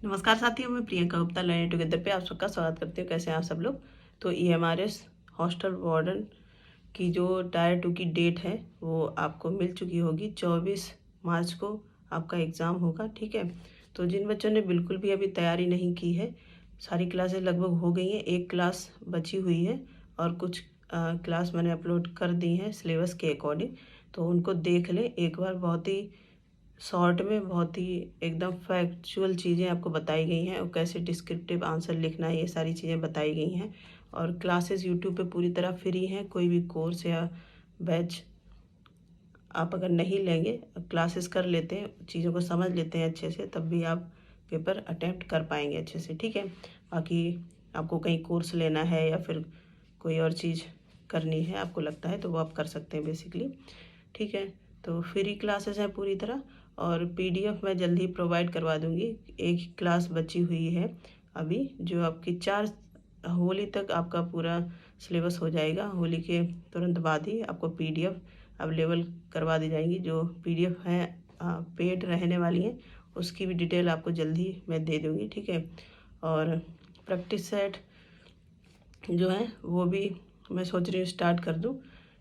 नमस्कार साथियों, मैं प्रियंका गुप्ता लर्निंग टुगेदर पे आप सबका स्वागत करती हूँ। कैसे हैं आप सब लोग। तो EMRS हॉस्टल वार्डन की जो टायर 2 की डेट है वो आपको मिल चुकी होगी। 24 मार्च को आपका एग्ज़ाम होगा। ठीक है, तो जिन बच्चों ने बिल्कुल भी अभी तैयारी नहीं की है, सारी क्लासेस लगभग हो गई हैं, एक क्लास बची हुई है और कुछ क्लास मैंने अपलोड कर दी हैं सिलेबस के अकॉर्डिंग। तो उनको देख लें एक बार। बहुत ही शॉर्ट में बहुत ही एकदम फैक्चुअल चीज़ें आपको बताई गई हैं और कैसे डिस्क्रिप्टिव आंसर लिखना है, ये सारी चीज़ें बताई गई हैं। और क्लासेस यूट्यूब पे पूरी तरह फ्री हैं। कोई भी कोर्स या बैच आप अगर नहीं लेंगे, क्लासेस कर लेते हैं, चीज़ों को समझ लेते हैं अच्छे से, तब भी आप पेपर अटेम्प्ट कर पाएंगे अच्छे से। ठीक है, बाकी आपको कहीं कोर्स लेना है या फिर कोई और चीज़ करनी है आपको लगता है तो वो आप कर सकते हैं बेसिकली। ठीक है, तो फ्री क्लासेस हैं पूरी तरह और PDF मैं जल्दी प्रोवाइड करवा दूंगी। एक क्लास बची हुई है अभी, जो आपकी 4 होली तक आपका पूरा सिलेबस हो जाएगा। होली के तुरंत बाद ही आपको PDF अवेलेबल करवा दी जाएंगी। जो PDF हैं पेड रहने वाली हैं, उसकी भी डिटेल आपको जल्दी मैं दे दूंगी। ठीक है, और प्रैक्टिस सेट जो है वो भी मैं सोच रही हूँ स्टार्ट कर दूँ।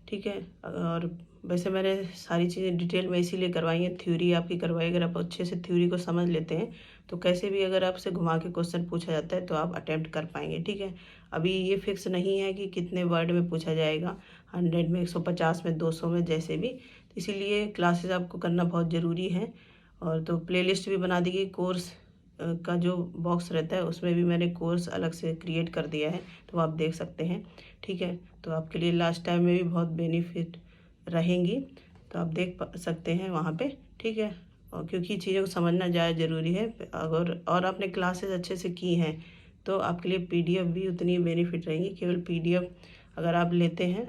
ठीक है, और वैसे मैंने सारी चीज़ें डिटेल में इसीलिए करवाई हैं, थ्योरी आपकी करवाई। अगर आप अच्छे से थ्योरी को समझ लेते हैं तो कैसे भी अगर आपसे घुमा के क्वेश्चन पूछा जाता है तो आप अटेम्प्ट कर पाएंगे। ठीक है, अभी ये फिक्स नहीं है कि कितने वर्ड में पूछा जाएगा, 100 में, 150 में, 200 में, जैसे भी। इसीलिए क्लासेस आपको करना बहुत ज़रूरी है। और तो प्लेलिस्ट भी बना दी गई। कोर्स का जो बॉक्स रहता है उसमें भी मैंने कोर्स अलग से क्रिएट कर दिया है, तो आप देख सकते हैं। ठीक है, तो आपके लिए लास्ट टाइम में भी बहुत बेनिफिट रहेंगी, तो आप देख सकते हैं वहाँ पे। ठीक है, और क्योंकि चीज़ों को समझना ज़्यादा ज़रूरी है। अगर और आपने क्लासेस अच्छे से की हैं तो आपके लिए PDF भी उतनी बेनिफिट रहेंगी। केवल PDF अगर आप लेते हैं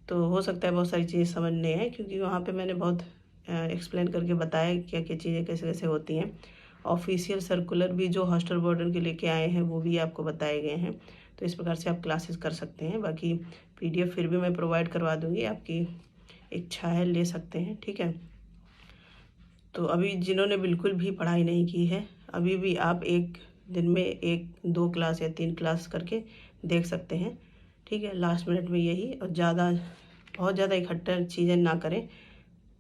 तो हो सकता है बहुत सारी चीज़ें समझ नहीं आए, क्योंकि वहाँ पे मैंने बहुत एक्सप्लेन करके बताया क्या क्या चीज़ें कैसे कैसे होती हैं। ऑफिशियल सर्कुलर भी जो हॉस्टल वार्डन के लेके आए हैं वो भी आपको बताए गए हैं। तो इस प्रकार से आप क्लासेस कर सकते हैं। बाकी PDF फिर भी मैं प्रोवाइड करवा दूंगी, आपकी इच्छा है ले सकते हैं। ठीक है, तो अभी जिन्होंने बिल्कुल भी पढ़ाई नहीं की है, अभी भी आप एक दिन में 1-2 क्लास या 3 क्लास करके देख सकते हैं। ठीक है, लास्ट मिनट में यही, और बहुत ज़्यादा इकट्ठा चीज़ें ना करें।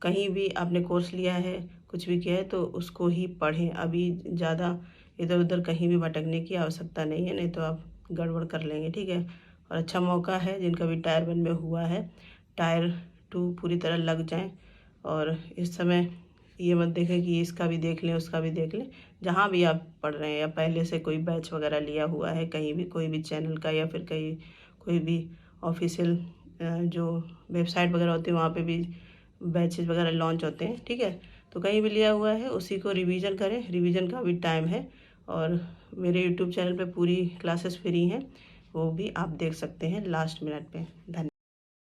कहीं भी आपने कोर्स लिया है, कुछ भी किया है, तो उसको ही पढ़ें। अभी ज़्यादा इधर उधर कहीं भी भटकने की आवश्यकता नहीं है, नहीं तो आप गड़बड़ कर लेंगे। ठीक है, और अच्छा मौका है जिनका भी टायर 1 में हुआ है, टायर 2 पूरी तरह लग जाएं। और इस समय ये मत देखें कि इसका भी देख लें उसका भी देख लें। जहाँ भी आप पढ़ रहे हैं या पहले से कोई बैच वगैरह लिया हुआ है कहीं भी, कोई भी चैनल का, या फिर कहीं कोई भी ऑफिशियल जो वेबसाइट वगैरह होती है वहाँ पे भी बैचेस वगैरह लॉन्च होते हैं। ठीक है, तो कहीं भी लिया हुआ है उसी को रिवीजन करें। रिवीजन का भी टाइम है, और मेरे यूट्यूब चैनल पे पूरी क्लासेस फ्री हैं, वो भी आप देख सकते हैं लास्ट मिनट पे। धन्यवाद।